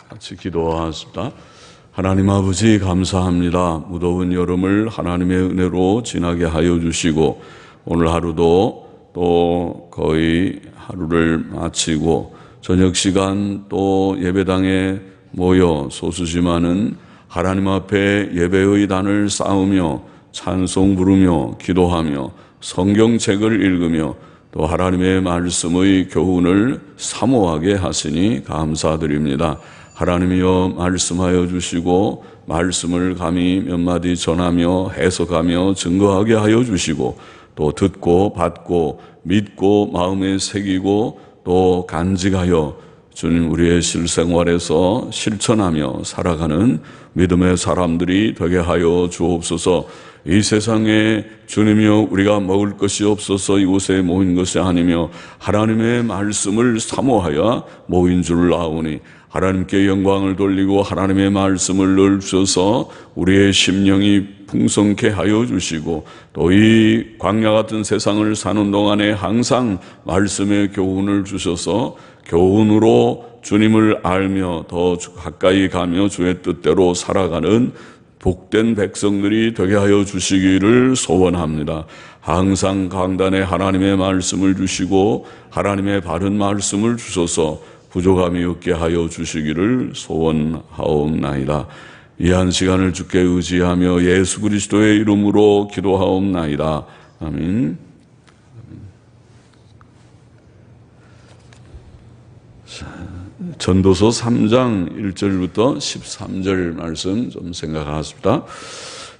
같이 기도하십시다. 하나님 아버지 감사합니다. 무더운 여름을 하나님의 은혜로 지나게 하여 주시고 오늘 하루도 또 거의 하루를 마치고 저녁 시간 또 예배당에 모여 소수지만은 하나님 앞에 예배의 단을 쌓으며 찬송 부르며 기도하며 성경책을 읽으며 또 하나님의 말씀의 교훈을 사모하게 하시니 감사드립니다. 하나님이여 말씀하여 주시고 말씀을 감히 몇 마디 전하며 해석하며 증거하게 하여 주시고 또 듣고 받고 믿고 마음에 새기고 또 간직하여 주님 우리의 실생활에서 실천하며 살아가는 믿음의 사람들이 되게 하여 주옵소서. 이 세상에 주님이여 우리가 먹을 것이 없어서 이곳에 모인 것이 아니며 하나님의 말씀을 사모하여 모인 줄 아오니 하나님께 영광을 돌리고 하나님의 말씀을 늘 주셔서 우리의 심령이 풍성케 하여 주시고 또 이 광야 같은 세상을 사는 동안에 항상 말씀의 교훈을 주셔서 교훈으로 주님을 알며 더 가까이 가며 주의 뜻대로 살아가는 복된 백성들이 되게 하여 주시기를 소원합니다. 항상 강단에 하나님의 말씀을 주시고 하나님의 바른 말씀을 주셔서 부족함이 없게 하여 주시기를 소원하옵나이다. 이 한 시간을 주께 의지하며 예수 그리스도의 이름으로 기도하옵나이다. 아멘. 전도서 3장 1절부터 13절 말씀 좀 생각하십시다.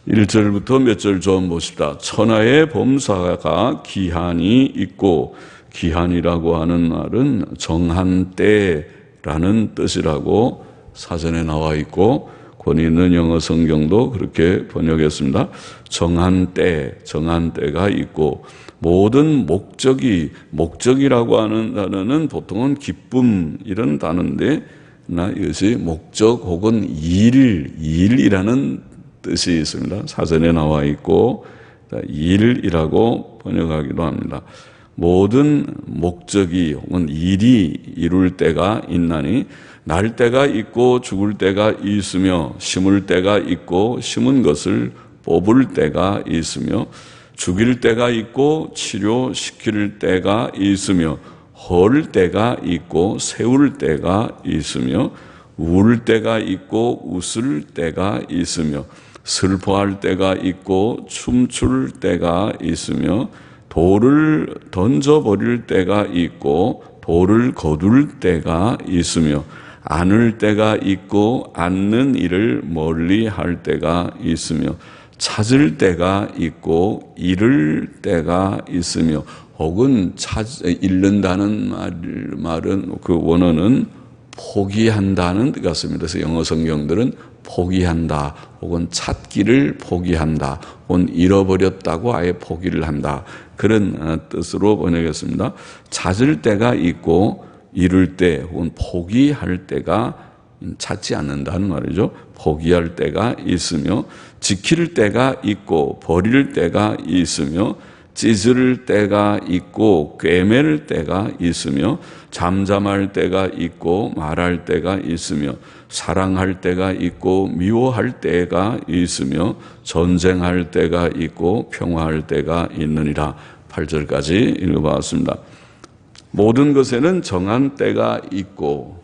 1절부터 몇 절 좀 보십시다. 천하의 범사가 기한이 있고, 기한이라고 하는 말은 정한 때라는 뜻이라고 사전에 나와 있고 권위 있는 영어 성경도 그렇게 번역했습니다. 정한 때가 있고 모든 목적이라고 하는 단어는 보통은 기쁨 이런 단어인데 이것이 목적 혹은 일이라는 뜻이 있습니다. 사전에 나와 있고 일이라고 번역하기도 합니다. 모든 목적이 혹은 일이 이룰 때가 있나니 날 때가 있고 죽을 때가 있으며 심을 때가 있고 심은 것을 뽑을 때가 있으며 죽일 때가 있고 치료시킬 때가 있으며 헐 때가 있고 세울 때가 있으며 울 때가 있고 웃을 때가 있으며 슬퍼할 때가 있고 춤출 때가 있으며 돌을 던져버릴 때가 있고 돌을 거둘 때가 있으며 안을 때가 있고 앉는 일을 멀리 할 때가 있으며 찾을 때가 있고 잃을 때가 있으며 혹은 잃는다는 말은 그 원어는 포기한다는 뜻 같습니다. 그래서 영어 성경들은 포기한다 혹은 찾기를 포기한다 혹은 잃어버렸다고 아예 포기를 한다 그런 뜻으로 번역했습니다. 찾을 때가 있고 잃을 때 혹은 포기할 때가 찾지 않는다는 말이죠. 포기할 때가 있으며 지킬 때가 있고 버릴 때가 있으며 찌질 때가 있고 꿰맬 때가 있으며 잠잠할 때가 있고 말할 때가 있으며 사랑할 때가 있고 미워할 때가 있으며 전쟁할 때가 있고 평화할 때가 있느니라. 8절까지 읽어봤습니다. 모든 것에는 정한 때가 있고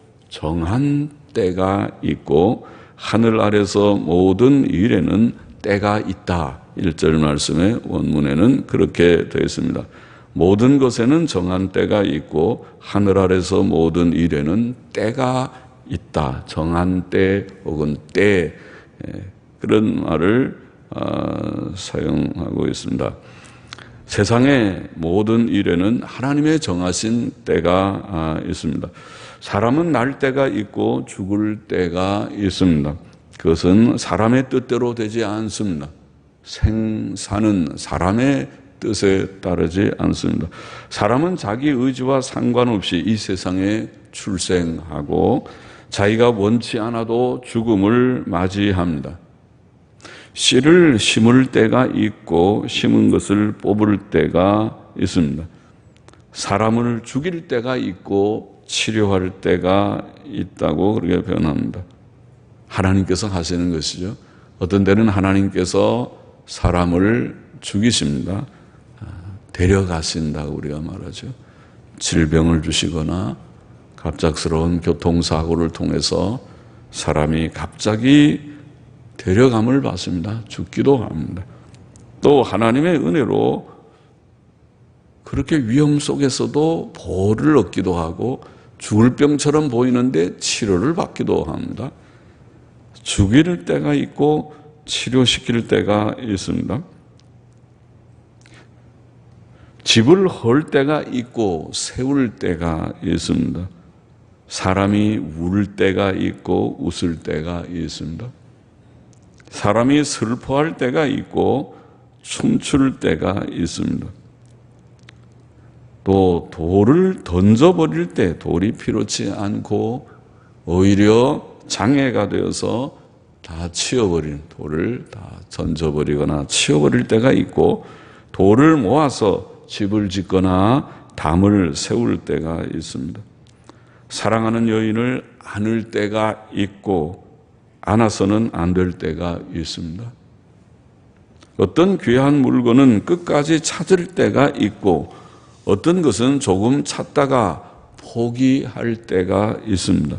하늘 아래서 모든 일에는 때가 있다. 1절 말씀의 원문에는 그렇게 되어 있습니다. 모든 것에는 정한 때가 있고 하늘 아래서 모든 일에는 때가 있다. 정한 때 혹은 때 그런 말을 사용하고 있습니다. 세상의 모든 일에는 하나님의 정하신 때가 있습니다. 사람은 날 때가 있고 죽을 때가 있습니다. 그것은 사람의 뜻대로 되지 않습니다. 생사는 사람의 뜻에 따르지 않습니다. 사람은 자기 의지와 상관없이 이 세상에 출생하고 자기가 원치 않아도 죽음을 맞이합니다. 씨를 심을 때가 있고 심은 것을 뽑을 때가 있습니다. 사람을 죽일 때가 있고 치료할 때가 있다고 그렇게 표현합니다. 하나님께서 하시는 것이죠. 어떤 때는 하나님께서 사람을 죽이십니다. 데려가신다고 우리가 말하죠. 질병을 주시거나 갑작스러운 교통사고를 통해서 사람이 갑자기 데려감을 받습니다. 죽기도 합니다. 또 하나님의 은혜로 그렇게 위험 속에서도 보호를 얻기도 하고 죽을 병처럼 보이는데 치료를 받기도 합니다. 죽일 때가 있고 치료시킬 때가 있습니다. 집을 헐 때가 있고 세울 때가 있습니다. 사람이 울 때가 있고 웃을 때가 있습니다. 사람이 슬퍼할 때가 있고 춤출 때가 있습니다. 또 돌을 던져버릴 때 돌이 필요치 않고 오히려 장애가 되어서 다 치워버린 돌을 다 던져버리거나 치워버릴 때가 있고 돌을 모아서 집을 짓거나 담을 세울 때가 있습니다. 사랑하는 여인을 안을 때가 있고 안아서는 안 될 때가 있습니다. 어떤 귀한 물건은 끝까지 찾을 때가 있고 어떤 것은 조금 찾다가 포기할 때가 있습니다.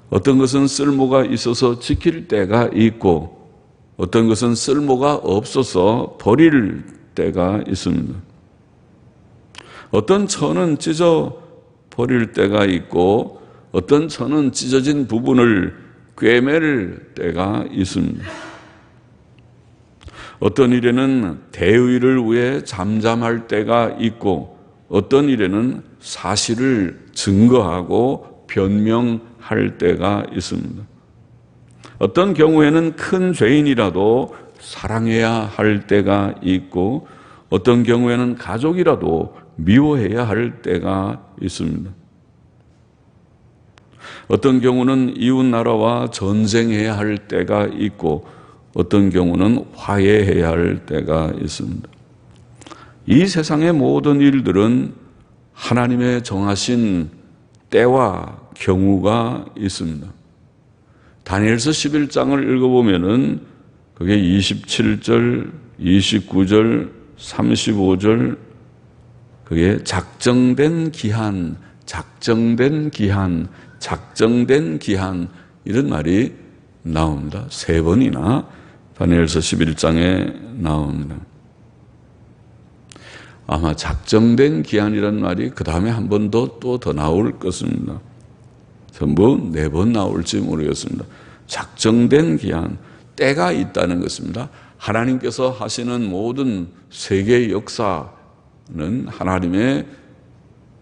어떤 것은 쓸모가 있어서 지킬 때가 있고 어떤 것은 쓸모가 없어서 버릴 때가 있습니다. 어떤 천은 찢어 버릴 때가 있고 어떤 천은 찢어진 부분을 꿰맬 때가 있습니다. 어떤 일에는 대의를 위해 잠잠할 때가 있고 어떤 일에는 사실을 증거하고 변명할 때가 있습니다. 어떤 경우에는 큰 죄인이라도 사랑해야 할 때가 있고 어떤 경우에는 가족이라도 미워해야 할 때가 있습니다. 어떤 경우는 이웃 나라와 전쟁해야 할 때가 있고 어떤 경우는 화해해야 할 때가 있습니다. 이 세상의 모든 일들은 하나님의 정하신 때와 경우가 있습니다. 다니엘서 11장을 읽어보면은 그게 27절, 29절, 35절 그게 작정된 기한, 작정된 기한, 작정된 기한 이런 말이 나옵니다. 3번이나 다니엘서 11장에 나옵니다. 아마 작정된 기한이라는 말이 그 다음에 한 번 더 또 더 나올 것입니다. 전부 4번 나올지 모르겠습니다. 작정된 기한, 때가 있다는 것입니다. 하나님께서 하시는 모든 세계의 역사는 하나님의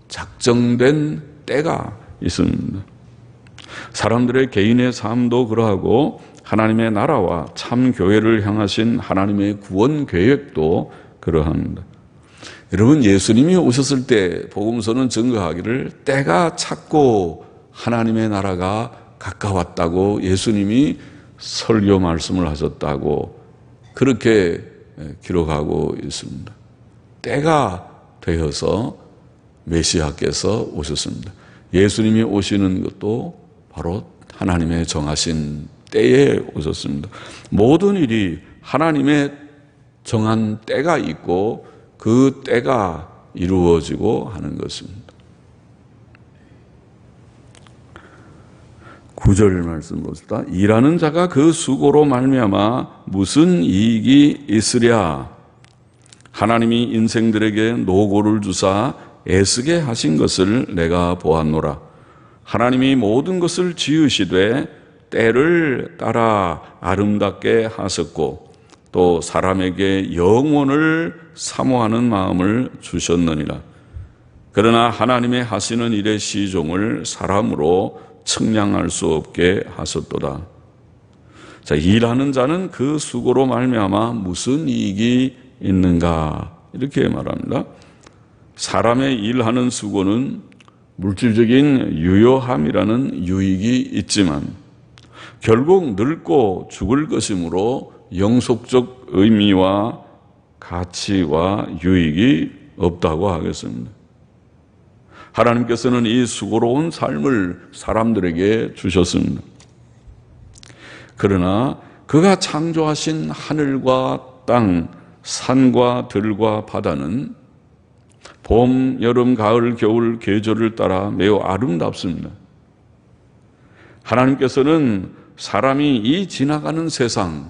작정된 때가 있습니다. 사람들의 개인의 삶도 그러하고 하나님의 나라와 참 교회를 향하신 하나님의 구원 계획도 그러합니다. 여러분, 예수님이 오셨을 때 복음서는 증거하기를 때가 찼고 하나님의 나라가 가까웠다고 예수님이 설교 말씀을 하셨다고 그렇게 기록하고 있습니다. 때가 되어서 메시아께서 오셨습니다. 예수님이 오시는 것도 바로 하나님의 정하신 때에 오셨습니다. 모든 일이 하나님의 정한 때가 있고 그 때가 이루어지고 하는 것입니다. 9절 말씀 봅시다. 일하는 자가 그 수고로 말미암아 무슨 이익이 있으랴. 하나님이 인생들에게 노고를 주사 애쓰게 하신 것을 내가 보았노라. 하나님이 모든 것을 지으시되 때를 따라 아름답게 하셨고 또 사람에게 영원을 사모하는 마음을 주셨느니라. 그러나 하나님의 하시는 일의 시종을 사람으로 측량할 수 없게 하셨도다. 자, 일하는 자는 그 수고로 말미암아 무슨 이익이 있는가 이렇게 말합니다. 사람의 일하는 수고는 물질적인 유효함이라는 유익이 있지만 결국 늙고 죽을 것이므로 영속적 의미와 가치와 유익이 없다고 하겠습니다. 하나님께서는 이 수고로운 삶을 사람들에게 주셨습니다. 그러나 그가 창조하신 하늘과 땅, 산과 들과 바다는 봄, 여름, 가을, 겨울 계절을 따라 매우 아름답습니다. 하나님께서는 사람이 이 지나가는 세상,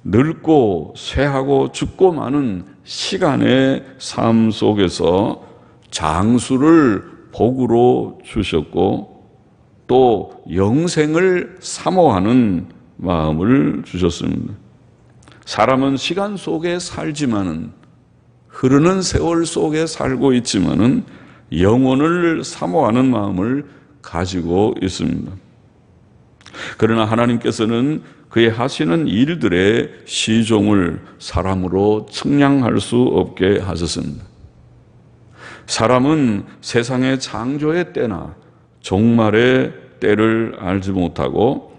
늙고 쇠하고 죽고 마는 시간의 삶 속에서 장수를 복으로 주셨고 또 영생을 사모하는 마음을 주셨습니다. 사람은 시간 속에 살지만은, 흐르는 세월 속에 살고 있지만은 영혼을 사모하는 마음을 가지고 있습니다. 그러나 하나님께서는 그의 하시는 일들의 시종을 사람으로 측량할 수 없게 하셨습니다. 사람은 세상의 창조의 때나 종말의 때를 알지 못하고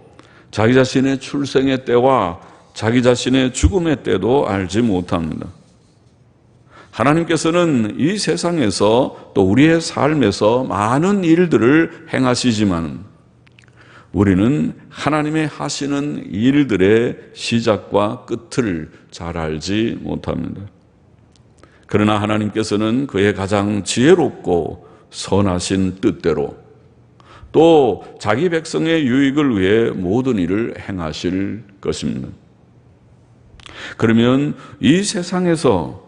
자기 자신의 출생의 때와 자기 자신의 죽음의 때도 알지 못합니다. 하나님께서는 이 세상에서 또 우리의 삶에서 많은 일들을 행하시지만 우리는 하나님의 하시는 일들의 시작과 끝을 잘 알지 못합니다. 그러나 하나님께서는 그의 가장 지혜롭고 선하신 뜻대로 또 자기 백성의 유익을 위해 모든 일을 행하실 것입니다. 그러면 이 세상에서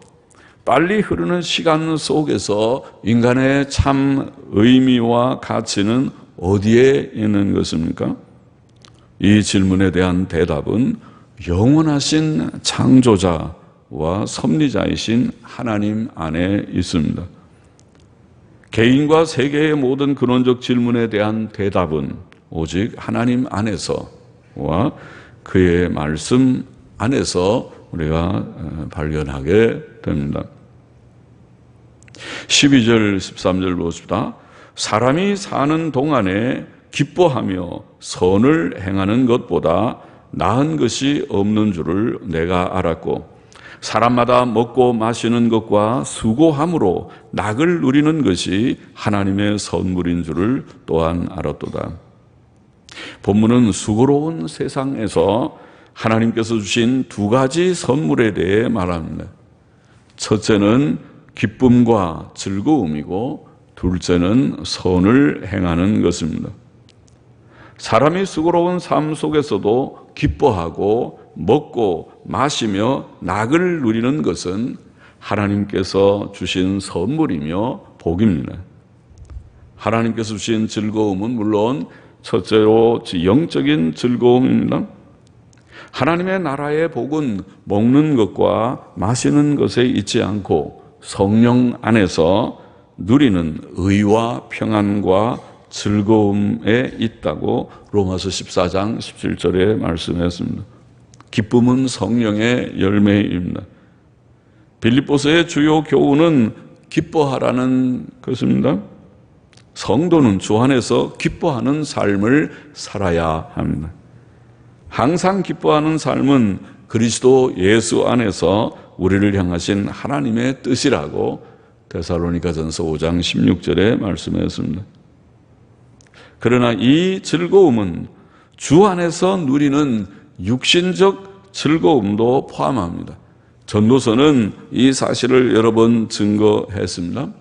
빨리 흐르는 시간 속에서 인간의 참 의미와 가치는 어디에 있는 것입니까? 이 질문에 대한 대답은 영원하신 창조자와 섭리자이신 하나님 안에 있습니다. 개인과 세계의 모든 근원적 질문에 대한 대답은 오직 하나님 안에서와 그의 말씀 안에서 우리가 발견하게 됩니다. 12절, 13절 보십시다. 사람이 사는 동안에 기뻐하며 선을 행하는 것보다 나은 것이 없는 줄을 내가 알았고 사람마다 먹고 마시는 것과 수고함으로 낙을 누리는 것이 하나님의 선물인 줄을 또한 알았도다. 본문은 수고로운 세상에서 하나님께서 주신 두 가지 선물에 대해 말합니다. 첫째는 기쁨과 즐거움이고 둘째는 선을 행하는 것입니다. 사람이 수고로운 삶 속에서도 기뻐하고 먹고 마시며 낙을 누리는 것은 하나님께서 주신 선물이며 복입니다. 하나님께서 주신 즐거움은 물론 첫째로 영적인 즐거움입니다. 하나님의 나라의 복은 먹는 것과 마시는 것에 있지 않고 성령 안에서 누리는 의와 평안과 즐거움에 있다고 로마서 14장 17절에 말씀했습니다. 기쁨은 성령의 열매입니다. 빌립보서의 주요 교훈은 기뻐하라는 것입니다. 성도는 주 안에서 기뻐하는 삶을 살아야 합니다. 항상 기뻐하는 삶은 그리스도 예수 안에서 우리를 향하신 하나님의 뜻이라고 데살로니가전서 5장 16절에 말씀했습니다. 그러나 이 즐거움은 주 안에서 누리는 육신적 즐거움도 포함합니다. 전도서는 이 사실을 여러 번 증거했습니다.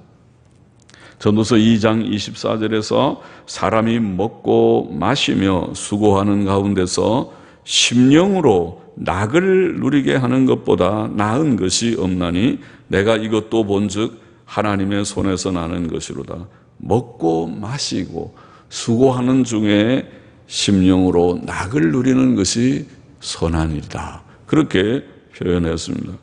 전도서 2장 24절에서 사람이 먹고 마시며 수고하는 가운데서 심령으로 낙을 누리게 하는 것보다 나은 것이 없나니 내가 이것도 본즉 하나님의 손에서 나는 것이로다. 먹고 마시고 수고하는 중에 심령으로 낙을 누리는 것이 선한 일이다. 그렇게 표현했습니다.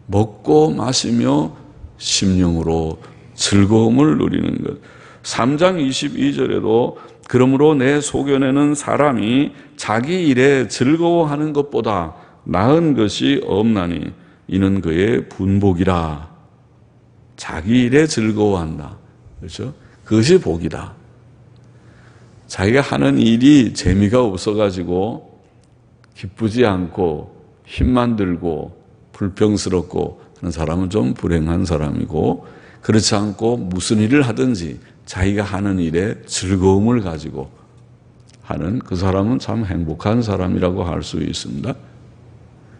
먹고 마시며 심령으로 즐거움을 누리는 것. 3장 22절에도 그러므로 내 소견에는 사람이 자기 일에 즐거워하는 것보다 나은 것이 없나니 이는 그의 분복이라. 자기 일에 즐거워한다. 그렇죠? 그것이 복이다. 자기가 하는 일이 재미가 없어가지고 기쁘지 않고 힘만 들고 불평스럽고 하는 사람은 좀 불행한 사람이고 그렇지 않고 무슨 일을 하든지 자기가 하는 일에 즐거움을 가지고 하는 그 사람은 참 행복한 사람이라고 할 수 있습니다.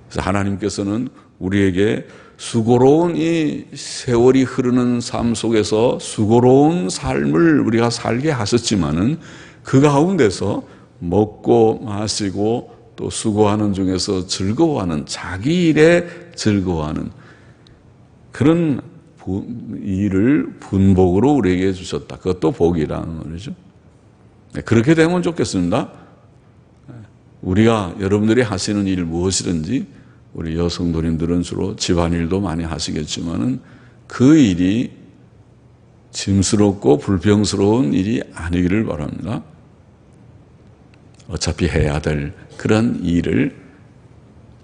그래서 하나님께서는 우리에게 수고로운 이 세월이 흐르는 삶 속에서 수고로운 삶을 우리가 살게 하셨지만은 그 가운데서 먹고 마시고 또 수고하는 중에서 즐거워하는, 자기 일에 즐거워하는 그런 일을 분복으로 우리에게 주셨다. 그것도 복이라는 말이죠. 그렇게 되면 좋겠습니다. 우리가 여러분들이 하시는 일 무엇이든지 우리 여성도님들은 주로 집안일도 많이 하시겠지만은 그 일이 짐스럽고 불평스러운 일이 아니기를 바랍니다. 어차피 해야 될 그런 일을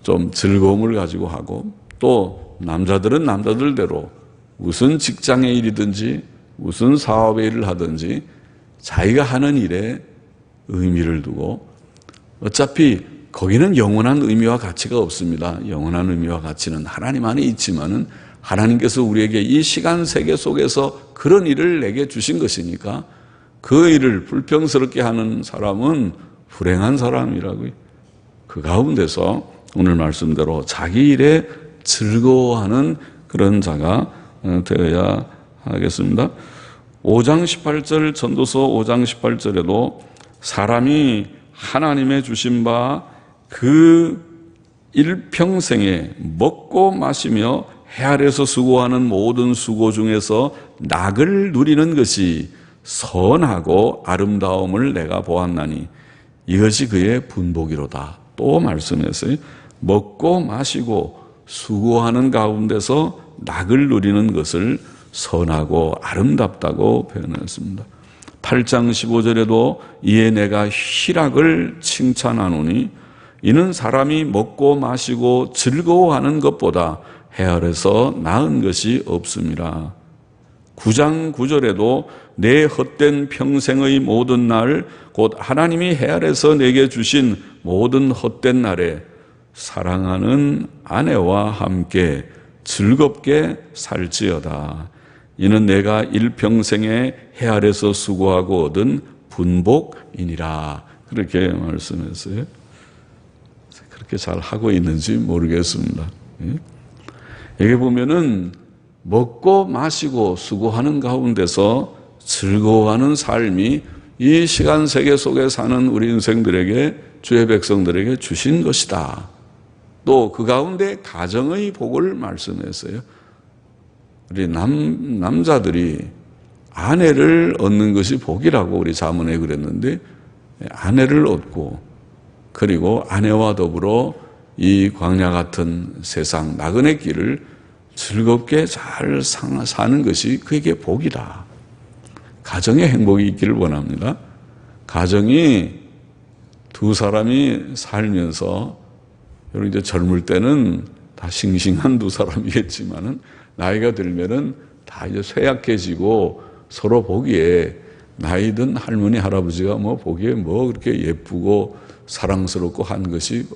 좀 즐거움을 가지고 하고, 또 남자들은 남자들대로 무슨 직장의 일이든지 무슨 사업의 일을 하든지 자기가 하는 일에 의미를 두고, 어차피 거기는 영원한 의미와 가치가 없습니다. 영원한 의미와 가치는 하나님 안에 있지만은 하나님께서 우리에게 이 시간 세계 속에서 그런 일을 내게 주신 것이니까 그 일을 불평스럽게 하는 사람은 불행한 사람이라고요. 그 가운데서 오늘 말씀대로 자기 일에 즐거워하는 그런 자가 되어야 하겠습니다. 5장 18절 전도서 5장 18절에도 사람이 하나님의 주신 바 그 일평생에 먹고 마시며 해 아래서 수고하는 모든 수고 중에서 낙을 누리는 것이 선하고 아름다움을 내가 보았나니 이것이 그의 분복이로다. 또 말씀했어요. 먹고 마시고 수고하는 가운데서 낙을 누리는 것을 선하고 아름답다고 표현했습니다. 8장 15절에도 이에 내가 희락을 칭찬하노니 이는 사람이 먹고 마시고 즐거워하는 것보다 해 아래서 나은 것이 없음이라. 9장 9절에도 내 헛된 평생의 모든 날 곧 하나님이 해 아래서 내게 주신 모든 헛된 날에 사랑하는 아내와 함께 즐겁게 살지어다. 이는 내가 일평생에 해 아래서 수고하고 얻은 분복이니라. 그렇게 말씀했어요. 그렇게 잘 하고 있는지 모르겠습니다. 여기 보면은 먹고 마시고 수고하는 가운데서 즐거워하는 삶이 이 시간 세계 속에 사는 우리 인생들에게, 주의 백성들에게 주신 것이다. 또 그 가운데 가정의 복을 말씀했어요. 우리 남자들이 아내를 얻는 것이 복이라고 우리 자문에 그랬는데, 아내를 얻고 그리고 아내와 더불어 이 광야 같은 세상 나그네 길을 즐겁게 잘 사는 것이 그에게 복이다. 가정에 행복이 있기를 원합니다. 가정이 두 사람이 살면서, 여러분 이제 젊을 때는 다 싱싱한 두 사람이겠지만은 나이가 들면은 다 이제 쇠약해지고 서로 보기에, 나이 든 할머니 할아버지가 뭐 보기에 뭐 그렇게 예쁘고 사랑스럽고 한 것이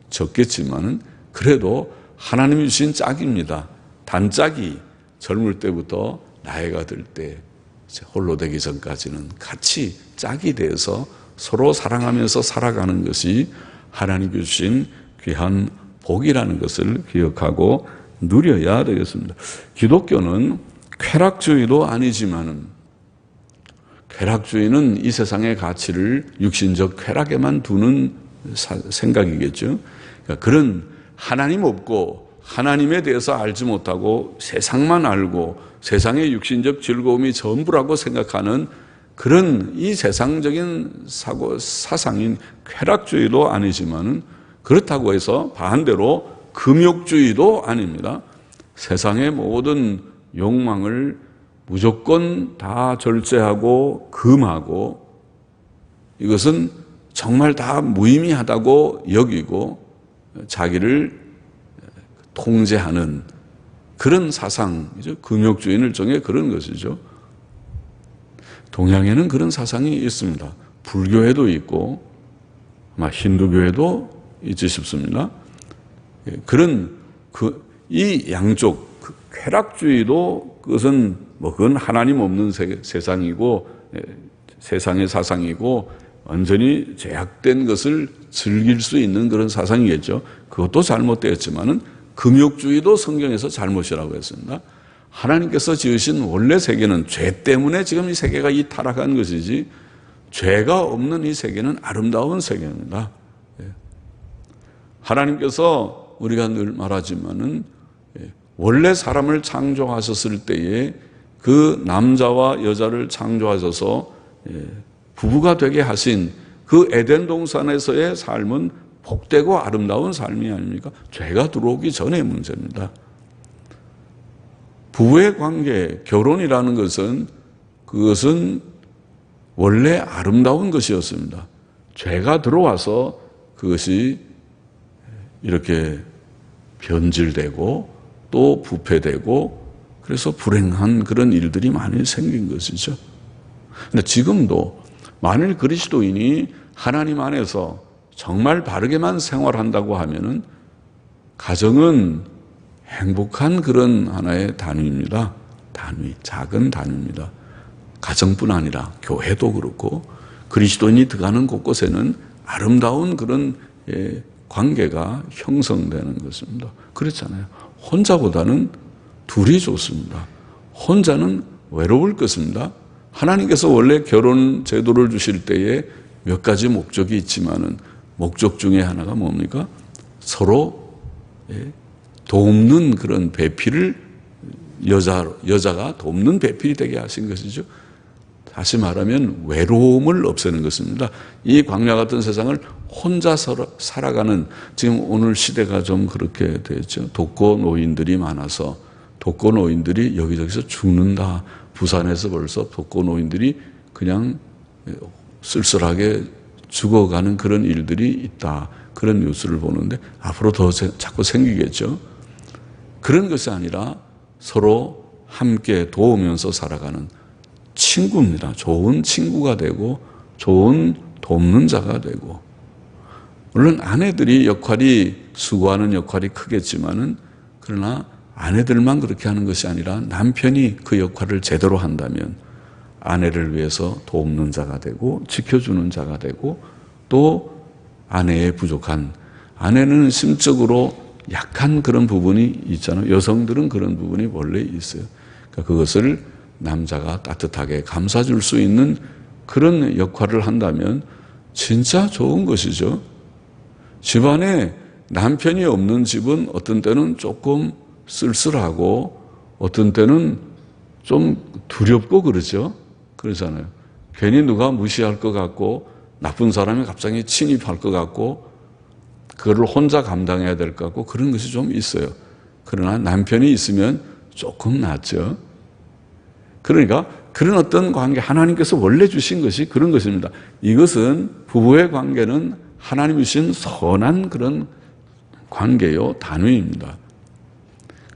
적겠지만은 그래도 하나님이 주신 짝입니다. 단짝이 젊을 때부터 나이가 들 때 홀로 되기 전까지는 같이 짝이 돼서 서로 사랑하면서 살아가는 것이 하나님이 주신 귀한 복이라는 것을 기억하고 누려야 되겠습니다. 기독교는 쾌락주의도 아니지만은, 쾌락주의는 이 세상의 가치를 육신적 쾌락에만 두는 생각이겠죠. 그러니까 그런 하나님 없고 하나님에 대해서 알지 못하고 세상만 알고 세상의 육신적 즐거움이 전부라고 생각하는 그런 이 세상적인 사상인 쾌락주의도 아니지만은, 그렇다고 해서 반대로 금욕주의도 아닙니다. 세상의 모든 욕망을 무조건 다 절제하고 금하고 이것은 정말 다 무의미하다고 여기고 자기를 통제하는 그런 사상이죠. 금욕주의는 일종의 그런 것이죠. 동양에는 그런 사상이 있습니다. 불교에도 있고 아마 힌두교에도 있지 싶습니다. 그런 이 양쪽 쾌락주의도 그건 하나님 없는 세상이고 세상의 사상이고 완전히 제약된 것을 즐길 수 있는 그런 사상이겠죠. 그것도 잘못되었지만은 금욕주의도 성경에서 잘못이라고 했습니다. 하나님께서 지으신 원래 세계는 죄 때문에 지금 이 세계가 이 타락한 것이지 죄가 없는 이 세계는 아름다운 세계입니다. 하나님께서 우리가 늘 말하지만은 원래 사람을 창조하셨을 때에 그 남자와 여자를 창조하셔서 부부가 되게 하신 그 에덴 동산에서의 삶은 복되고 아름다운 삶이 아닙니까? 죄가 들어오기 전의 문제입니다. 부부의 관계, 결혼이라는 그것은 원래 아름다운 것이었습니다. 죄가 들어와서 그것이 이렇게 변질되고 또 부패되고 그래서 불행한 그런 일들이 많이 생긴 것이죠. 그런데 지금도 만일 그리스도인이 하나님 안에서 정말 바르게만 생활한다고 하면은 가정은 행복한 그런 하나의 단위입니다. 작은 단위입니다. 가정뿐 아니라 교회도 그렇고 그리스도인이 들어가는 곳곳에는 아름다운 그런 관계가 형성되는 것입니다. 그렇잖아요. 혼자보다는 둘이 좋습니다. 혼자는 외로울 것입니다. 하나님께서 원래 결혼 제도를 주실 때에 몇 가지 목적이 있지만은 목적 중에 하나가 뭡니까? 서로 돕는 그런 배필을 여자가 돕는 배필이 되게 하신 것이죠. 다시 말하면 외로움을 없애는 것입니다. 이 광야 같은 세상을 혼자 살아가는 지금 오늘 시대가 좀 그렇게 됐죠. 독거노인들이 많아서 독거노인들이 여기저기서 죽는다. 부산에서 벌써 독거노인들이 그냥 쓸쓸하게 죽어가는 그런 일들이 있다. 그런 뉴스를 보는데 앞으로 더 자꾸 생기겠죠. 그런 것이 아니라 서로 함께 도우면서 살아가는 친구입니다. 좋은 친구가 되고 좋은 돕는 자가 되고 물론 아내들이 수고하는 역할이 크겠지만은 그러나 아내들만 그렇게 하는 것이 아니라 남편이 그 역할을 제대로 한다면 아내를 위해서 돕는 자가 되고 지켜주는 자가 되고 또 아내의 부족한 아내는 심적으로 약한 그런 부분이 있잖아요. 여성들은 그런 부분이 원래 있어요. 그러니까 그것을 남자가 따뜻하게 감싸줄 수 있는 그런 역할을 한다면 진짜 좋은 것이죠. 집안에 남편이 없는 집은 어떤 때는 조금 쓸쓸하고 어떤 때는 좀 두렵고 그러죠. 그러잖아요. 괜히 누가 무시할 것 같고 나쁜 사람이 갑자기 침입할 것 같고 그거를 혼자 감당해야 될 것 같고 그런 것이 좀 있어요. 그러나 남편이 있으면 조금 낫죠. 그러니까 그런 어떤 관계 하나님께서 원래 주신 것이 그런 것입니다. 이것은 부부의 관계는 하나님이 주신 선한 그런 관계요 단위입니다.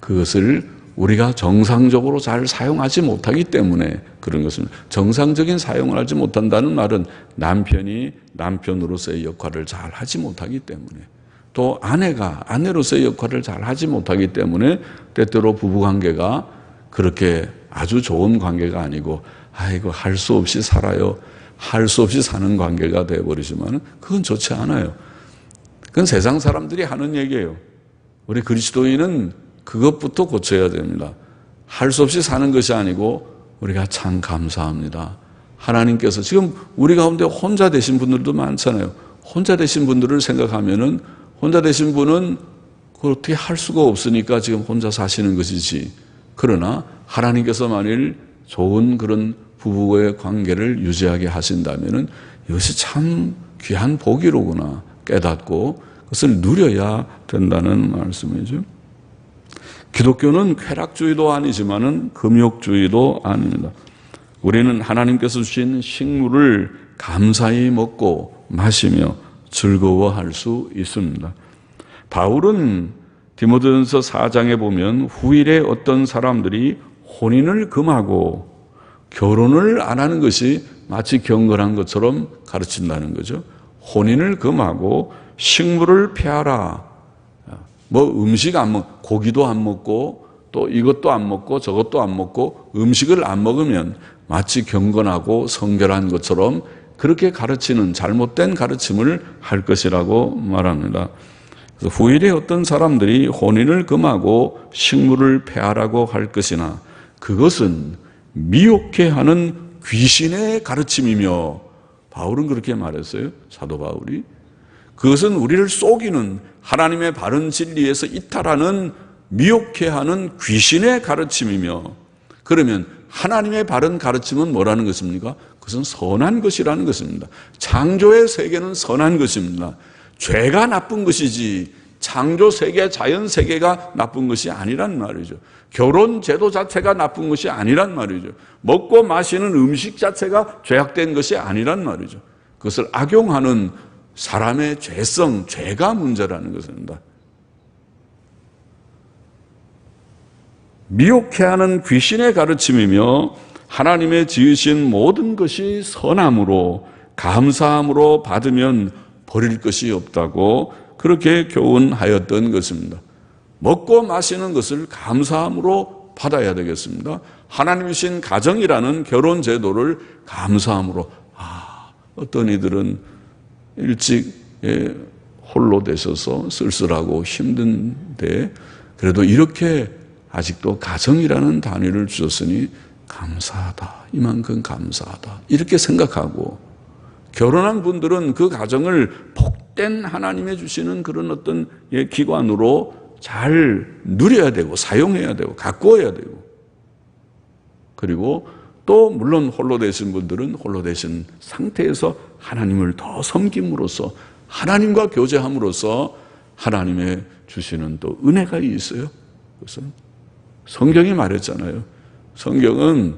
그것을 우리가 정상적으로 잘 사용하지 못하기 때문에 그런 것입니다. 정상적인 사용을 하지 못한다는 말은 남편이 남편으로서의 역할을 잘 하지 못하기 때문에 또 아내가 아내로서의 역할을 잘 하지 못하기 때문에 때때로 부부관계가 그렇게 아주 좋은 관계가 아니고 아이고 할 수 없이 살아요. 할 수 없이 사는 관계가 되어버리지만 그건 좋지 않아요. 그건 세상 사람들이 하는 얘기예요. 우리 그리스도인은 그것부터 고쳐야 됩니다. 할 수 없이 사는 것이 아니고 우리가 참 감사합니다. 하나님께서 지금 우리 가운데 혼자 되신 분들도 많잖아요. 혼자 되신 분들을 생각하면은 혼자 되신 분은 그걸 어떻게 할 수가 없으니까 지금 혼자 사시는 것이지. 그러나 하나님께서 만일 좋은 그런 부부의 관계를 유지하게 하신다면은 이것이 참 귀한 복이로구나 깨닫고 그것을 누려야 된다는 말씀이죠. 기독교는 쾌락주의도 아니지만은 금욕주의도 아닙니다. 우리는 하나님께서 주신 식물을 감사히 먹고 마시며 즐거워할 수 있습니다. 바울은 디모데전서 4장에 보면 후일에 어떤 사람들이 혼인을 금하고 결혼을 안 하는 것이 마치 경건한 것처럼 가르친다는 거죠. 혼인을 금하고 식물을 피하라. 뭐 음식 안 먹, 고기도 안 먹고 또 이것도 안 먹고 저것도 안 먹고 음식을 안 먹으면 마치 경건하고 성결한 것처럼 그렇게 가르치는 잘못된 가르침을 할 것이라고 말합니다. 후일에 어떤 사람들이 혼인을 금하고 식물을 폐하라고 할 것이나 그것은 미혹해 하는 귀신의 가르침이며, 바울은 그렇게 말했어요. 사도 바울이. 그것은 우리를 속이는 하나님의 바른 진리에서 이탈하는 미혹해 하는 귀신의 가르침이며, 그러면 하나님의 바른 가르침은 뭐라는 것입니까? 그것은 선한 것이라는 것입니다. 창조의 세계는 선한 것입니다. 죄가 나쁜 것이지 창조 세계, 자연 세계가 나쁜 것이 아니란 말이죠. 결혼 제도 자체가 나쁜 것이 아니란 말이죠. 먹고 마시는 음식 자체가 죄악된 것이 아니란 말이죠. 그것을 악용하는 사람의 죄성, 죄가 문제라는 것입니다. 미혹해 하는 귀신의 가르침이며 하나님의 지으신 모든 것이 선함으로 감사함으로 받으면 버릴 것이 없다고 그렇게 교훈하였던 것입니다. 먹고 마시는 것을 감사함으로 받아야 되겠습니다. 하나님이신 가정이라는 결혼 제도를 감사함으로. 어떤 이들은 일찍 홀로 되셔서 쓸쓸하고 힘든데 그래도 이렇게 아직도 가정이라는 단위를 주셨으니 감사하다, 이만큼 감사하다, 이렇게 생각하고, 결혼한 분들은 그 가정을 복된 하나님의 주시는 그런 어떤 기관으로 잘 누려야 되고 사용해야 되고 가꾸어야 되고, 그리고 또 물론 홀로 되신 분들은 홀로 되신 상태에서 하나님을 더 섬김으로써 하나님과 교제함으로써 하나님의 주시는 또 은혜가 있어요. 그것은 성경이 말했잖아요. 성경은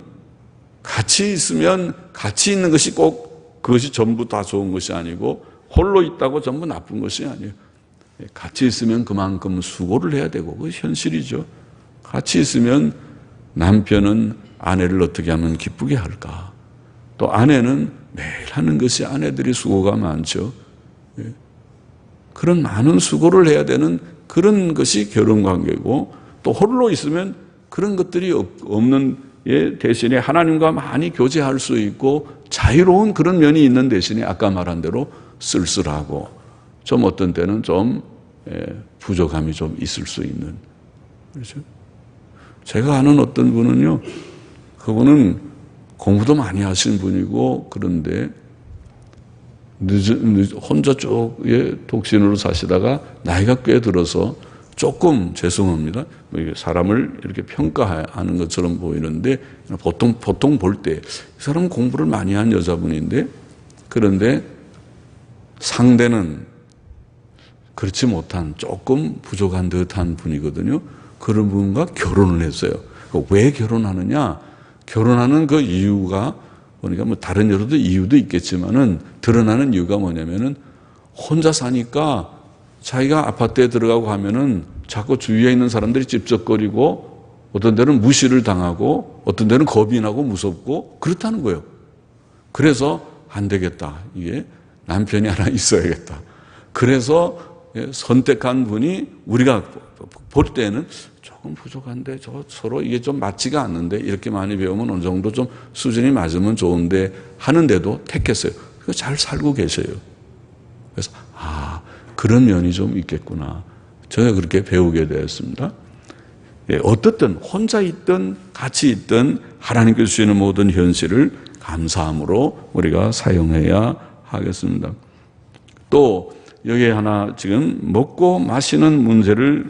같이 있으면 같이 있는 것이 꼭 그것이 전부 다 좋은 것이 아니고 홀로 있다고 전부 나쁜 것이 아니에요. 같이 있으면 그만큼 수고를 해야 되고 그것이 현실이죠. 같이 있으면 남편은 아내를 어떻게 하면 기쁘게 할까? 또 아내는 매일 하는 것이 아내들이 수고가 많죠. 그런 많은 수고를 해야 되는 그런 것이 결혼관계고, 또 홀로 있으면 그런 것들이 없는 대신에 하나님과 많이 교제할 수 있고 자유로운 그런 면이 있는 대신에 아까 말한 대로 쓸쓸하고 좀 어떤 때는 좀 부족함이 좀 있을 수 있는. 그렇죠? 제가 아는 어떤 분은요, 그분은 공부도 많이 하신 분이고 그런데 혼자 쭉 독신으로 사시다가 나이가 꽤 들어서 조금 죄송합니다. 사람을 이렇게 평가하는 것처럼 보이는데 보통 볼 때 이 사람은 공부를 많이 한 여자분인데, 그런데 상대는 그렇지 못한 조금 부족한 듯한 분이거든요. 그런 분과 결혼을 했어요. 왜 결혼하느냐? 결혼하는 그 이유가 그러니까 뭐 다른 여러 이유도 있겠지만은 드러나는 이유가 뭐냐면은 혼자 사니까 자기가 아파트에 들어가고 하면은 자꾸 주위에 있는 사람들이 찝쩍거리고 어떤 데는 무시를 당하고 어떤 데는 겁이 나고 무섭고 그렇다는 거예요. 그래서 안 되겠다. 이게 남편이 하나 있어야겠다. 그래서 선택한 분이 우리가 볼 때는 조금 부족한데 서로 이게 좀 맞지가 않는데 이렇게 많이 배우면 어느 정도 좀 수준이 맞으면 좋은데 하는데도 택했어요. 잘 살고 계세요. 그래서 그런 면이 좀 있겠구나. 제가 그렇게 배우게 되었습니다. 어떻든 혼자 있든 같이 있든 하나님께서 주시는 모든 현실을 감사함으로 우리가 사용해야 하겠습니다. 또 여기에 하나 지금 먹고 마시는 문제를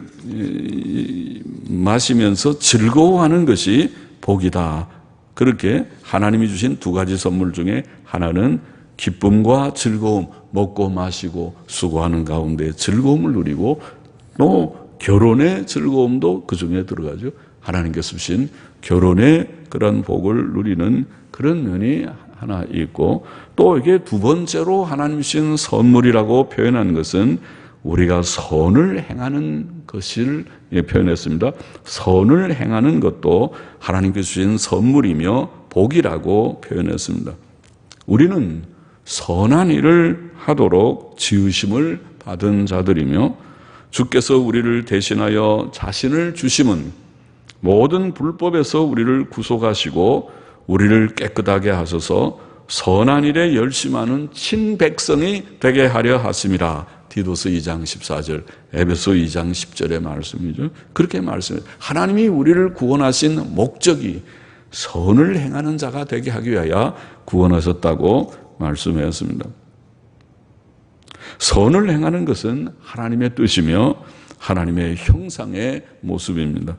마시면서 즐거워하는 것이 복이다. 그렇게 하나님이 주신 두 가지 선물 중에 하나는 기쁨과 즐거움, 먹고 마시고 수고하는 가운데 즐거움을 누리고, 또 결혼의 즐거움도 그 중에 들어가죠. 하나님께서 주신 결혼의 그런 복을 누리는 그런 면이 하나 있고, 또 이게 두 번째로 하나님 주신 선물이라고 표현한 것은 우리가 선을 행하는 것을 표현했습니다. 선을 행하는 것도 하나님께서 주신 선물이며 복이라고 표현했습니다. 우리는 선한 일을 하도록 지으심을 받은 자들이며, 주께서 우리를 대신하여 자신을 주심은 모든 불법에서 우리를 구속하시고 우리를 깨끗하게 하셔서 선한 일에 열심하는 친백성이 되게 하려 하심이라. 디도서 2장 14절, 에베소 2장 10절의 말씀이죠. 그렇게 말씀해요. 하나님이 우리를 구원하신 목적이 선을 행하는 자가 되게 하기 위하여 구원하셨다고 말씀하였습니다. 선을 행하는 것은 하나님의 뜻이며 하나님의 형상의 모습입니다.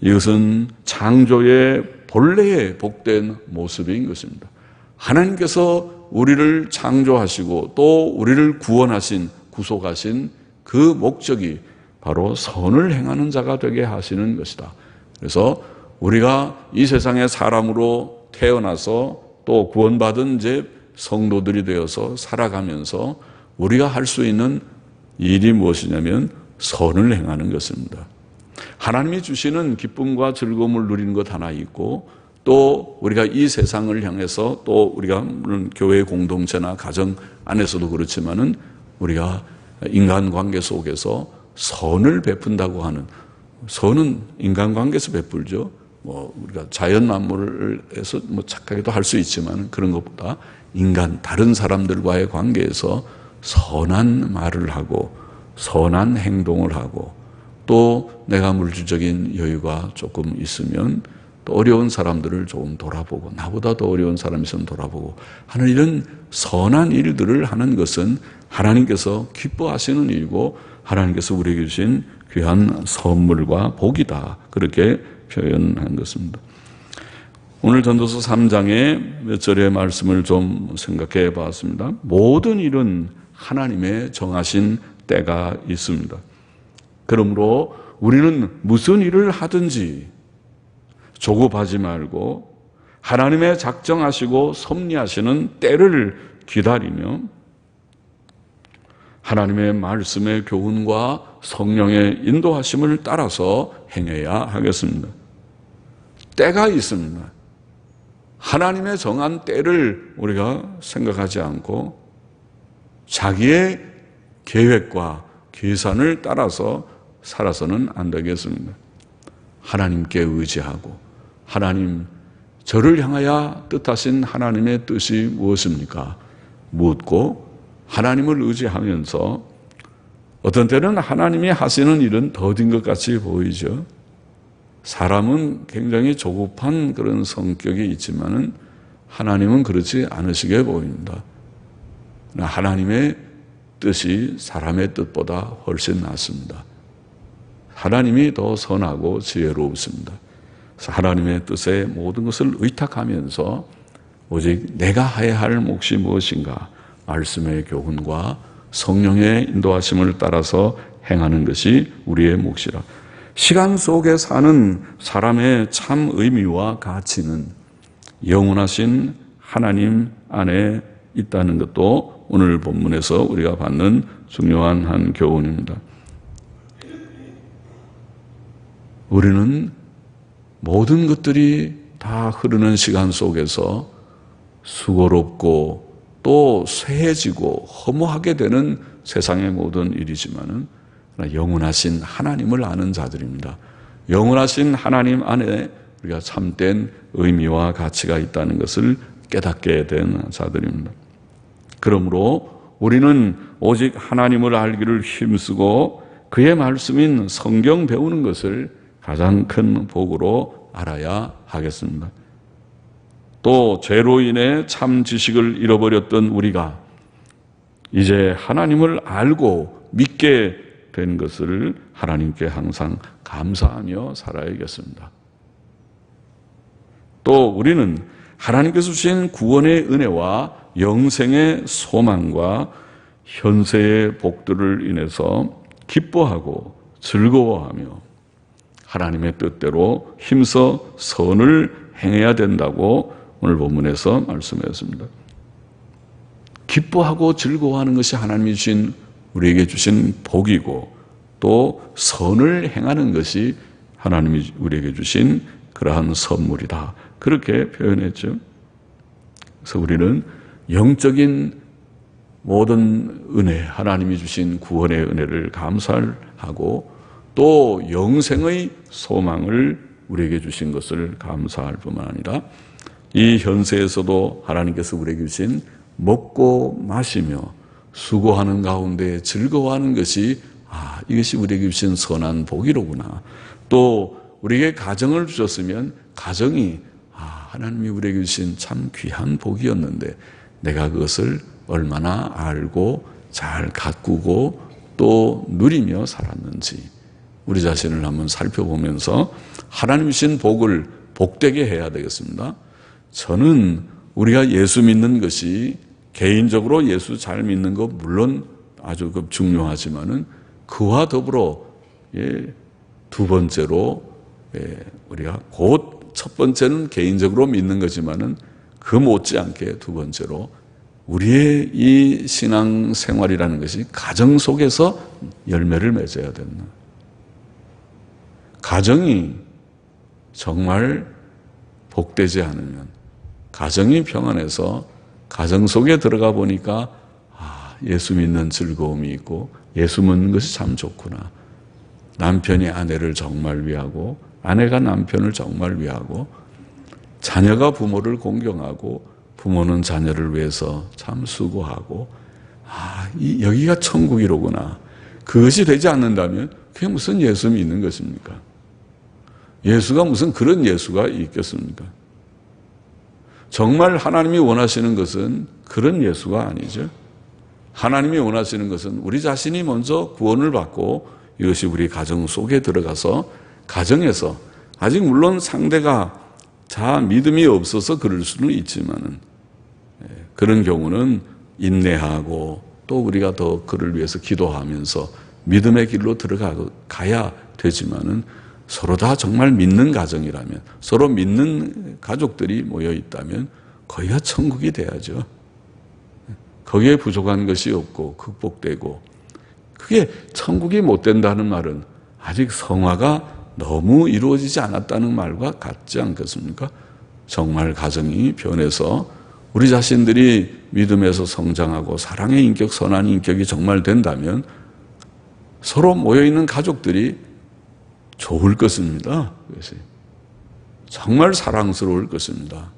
이것은 창조의 본래의 복된 모습인 것입니다. 하나님께서 우리를 창조하시고 또 우리를 구원하신, 구속하신 그 목적이 바로 선을 행하는 자가 되게 하시는 것이다. 그래서 우리가 이 세상에 사람으로 태어나서 또 구원받은 이제 성도들이 되어서 살아가면서 우리가 할 수 있는 일이 무엇이냐면 선을 행하는 것입니다. 하나님이 주시는 기쁨과 즐거움을 누리는 것 하나 있고, 또 우리가 이 세상을 향해서 또 우리가 물론 교회 공동체나 가정 안에서도 그렇지만은 우리가 인간관계 속에서 선을 베푼다고 하는, 선은 인간관계에서 베풀죠. 우리가 자연 만물에서 착하게도 할 수 있지만 그런 것보다 다른 사람들과의 관계에서 선한 말을 하고 선한 행동을 하고, 또 내가 물질적인 여유가 조금 있으면 또 어려운 사람들을 조금 돌아보고, 나보다 더 어려운 사람이 있으면 돌아보고 하는 이런 선한 일들을 하는 것은 하나님께서 기뻐하시는 일이고 하나님께서 우리에게 주신 귀한 선물과 복이다. 그렇게 표현한 것입니다. 오늘 전도서 3장의 몇 절의 말씀을 좀 생각해 봤습니다. 모든 일은 하나님의 정하신 때가 있습니다. 그러므로 우리는 무슨 일을 하든지 조급하지 말고 하나님의 작정하시고 섭리하시는 때를 기다리며 하나님의 말씀의 교훈과 성령의 인도하심을 따라서 행해야 하겠습니다. 때가 있습니다. 하나님의 정한 때를 우리가 생각하지 않고 자기의 계획과 계산을 따라서 살아서는 안 되겠습니다. 하나님께 의지하고, 하나님, 저를 향하여 뜻하신 하나님의 뜻이 무엇입니까? 묻고 하나님을 의지하면서, 어떤 때는 하나님이 하시는 일은 더딘 것 같이 보이죠. 사람은 굉장히 조급한 그런 성격이 있지만은 하나님은 그렇지 않으시게 보입니다. 하나님의 뜻이 사람의 뜻보다 훨씬 낫습니다. 하나님이 더 선하고 지혜로우십니다. 그래서 하나님의 뜻에 모든 것을 의탁하면서 오직 내가 해야 할 몫이 무엇인가, 말씀의 교훈과 성령의 인도하심을 따라서 행하는 것이 우리의 몫이라. 시간 속에 사는 사람의 참 의미와 가치는 영원하신 하나님 안에 있다는 것도 오늘 본문에서 우리가 받는 중요한 한 교훈입니다. 우리는 모든 것들이 다 흐르는 시간 속에서 수고롭고 또 쇠해지고 허무하게 되는 세상의 모든 일이지만은 영원하신 하나님을 아는 자들입니다. 영원하신 하나님 안에 우리가 참된 의미와 가치가 있다는 것을 깨닫게 된 자들입니다. 그러므로 우리는 오직 하나님을 알기를 힘쓰고 그의 말씀인 성경 배우는 것을 가장 큰 복으로 알아야 하겠습니다. 또 죄로 인해 참 지식을 잃어버렸던 우리가 이제 하나님을 알고 믿게 된 것을 하나님께 항상 감사하며 살아야겠습니다. 또 우리는 하나님께서 주신 구원의 은혜와 영생의 소망과 현세의 복들을 인해서 기뻐하고 즐거워하며 하나님의 뜻대로 힘써 선을 행해야 된다고 오늘 본문에서 말씀하였습니다. 기뻐하고 즐거워하는 것이 하나님이 주신, 우리에게 주신 복이고, 또 선을 행하는 것이 하나님이 우리에게 주신 그러한 선물이다. 그렇게 표현했죠. 그래서 우리는 영적인 모든 은혜, 하나님이 주신 구원의 은혜를 감사하고 또 영생의 소망을 우리에게 주신 것을 감사할 뿐만 아니라 이 현세에서도 하나님께서 우리에게 주신 먹고 마시며 수고하는 가운데 즐거워하는 것이 이것이 우리에게 주신 선한 복이로구나. 또 우리에게 가정을 주셨으면 가정이 하나님이 우리에게 주신 참 귀한 복이었는데 내가 그것을 얼마나 알고 잘 가꾸고 또 누리며 살았는지 우리 자신을 한번 살펴보면서 하나님 주신 복을 복되게 해야 되겠습니다. 저는 우리가 예수 믿는 것이 개인적으로 예수 잘 믿는 것 물론 아주 중요하지만은 그와 더불어 두 번째로 우리가 곧 첫 번째는 개인적으로 믿는 거지만은 그 못지않게 두 번째로 우리의 이 신앙 생활이라는 것이 가정 속에서 열매를 맺어야 된다. 가정이 정말 복되지 않으면 가정이 평안해서 가정 속에 들어가 보니까 예수 믿는 즐거움이 있고 예수 믿는 것이 참 좋구나. 남편이 아내를 정말 위하고 아내가 남편을 정말 위하고 자녀가 부모를 공경하고 부모는 자녀를 위해서 참 수고하고 여기가 천국이로구나. 그것이 되지 않는다면 그게 무슨 예수 믿는 것입니까? 예수가 무슨 그런 예수가 있겠습니까? 정말 하나님이 원하시는 것은 그런 예수가 아니죠. 하나님이 원하시는 것은 우리 자신이 먼저 구원을 받고 이것이 우리 가정 속에 들어가서 가정에서 아직 물론 상대가 믿음이 없어서 그럴 수는 있지만은 그런 경우는 인내하고 또 우리가 더 그를 위해서 기도하면서 믿음의 길로 들어가야 되지만은 서로 다 정말 믿는 가정이라면 서로 믿는 가족들이 모여 있다면 거기가 천국이 돼야죠. 거기에 부족한 것이 없고 극복되고 그게 천국이 못 된다는 말은 아직 성화가 너무 이루어지지 않았다는 말과 같지 않겠습니까? 정말 가정이 변해서 우리 자신들이 믿음에서 성장하고 사랑의 인격, 선한 인격이 정말 된다면 서로 모여있는 가족들이 좋을 것입니다. 그것이 정말 사랑스러울 것입니다.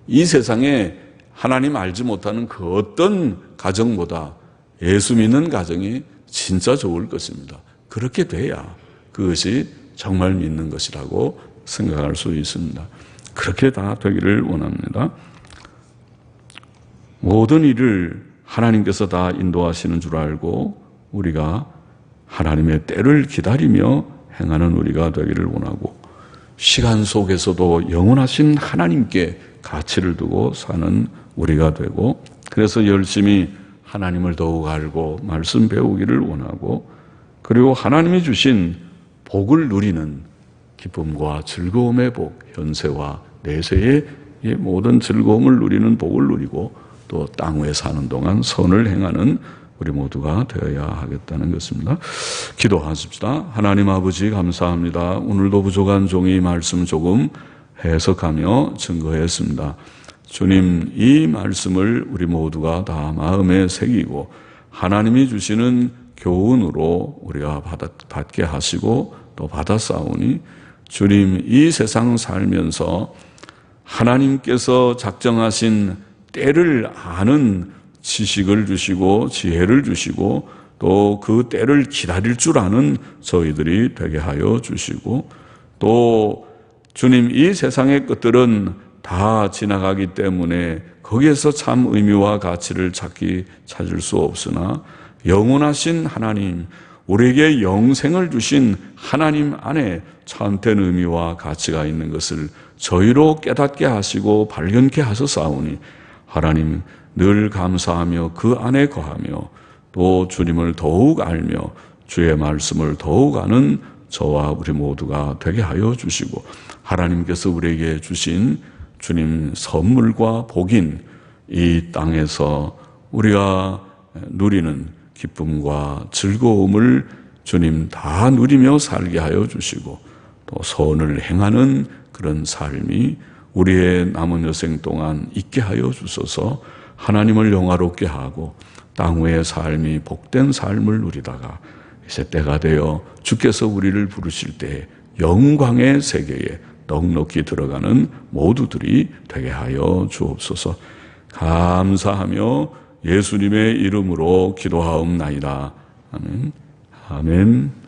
이 세상에 하나님 알지 못하는 그 어떤 가정보다 예수 믿는 가정이 진짜 좋을 것입니다. 그렇게 돼야 그것이 정말 믿는 것이라고 생각할 수 있습니다. 그렇게 다 되기를 원합니다. 모든 일을 하나님께서 다 인도하시는 줄 알고 우리가 하나님의 때를 기다리며 행하는 우리가 되기를 원하고 시간 속에서도 영원하신 하나님께 가치를 두고 사는 우리가 되고 그래서 열심히 하나님을 더욱 알고 말씀 배우기를 원하고 그리고 하나님이 주신 복을 누리는 기쁨과 즐거움의 복, 현세와 내세의 모든 즐거움을 누리는 복을 누리고 또 땅 위에 사는 동안 선을 행하는 우리 모두가 되어야 하겠다는 것입니다. 기도하십시다. 하나님 아버지 감사합니다. 오늘도 부족한 종이 말씀 조금 해석하며 증거했습니다. 주님, 이 말씀을 우리 모두가 다 마음에 새기고 하나님이 주시는 교훈으로 우리가 받게 하시고 또 받아싸우니 주님, 이 세상 살면서 하나님께서 작정하신 때를 아는 지식을 주시고 지혜를 주시고 또 그 때를 기다릴 줄 아는 저희들이 되게 하여 주시고 또 주님, 이 세상의 것들은 다 지나가기 때문에 거기에서 참 의미와 가치를 찾을 수 없으나 영원하신 하나님, 우리에게 영생을 주신 하나님 안에 참된 의미와 가치가 있는 것을 저희로 깨닫게 하시고 발견케 하소서오니 하나님 늘 감사하며 그 안에 거하며 또 주님을 더욱 알며 주의 말씀을 더욱 아는 저와 우리 모두가 되게 하여 주시고 하나님께서 우리에게 주신 주님 선물과 복인 이 땅에서 우리가 누리는 기쁨과 즐거움을 주님 다 누리며 살게 하여 주시고 또 선을 행하는 그런 삶이 우리의 남은 여생 동안 있게 하여 주소서. 하나님을 영화롭게 하고 땅 위의 삶이 복된 삶을 누리다가 이제 때가 되어 주께서 우리를 부르실 때 영광의 세계에 넉넉히 들어가는 모두들이 되게 하여 주옵소서. 감사하며 예수님의 이름으로 기도하옵나이다. 아멘. 아멘.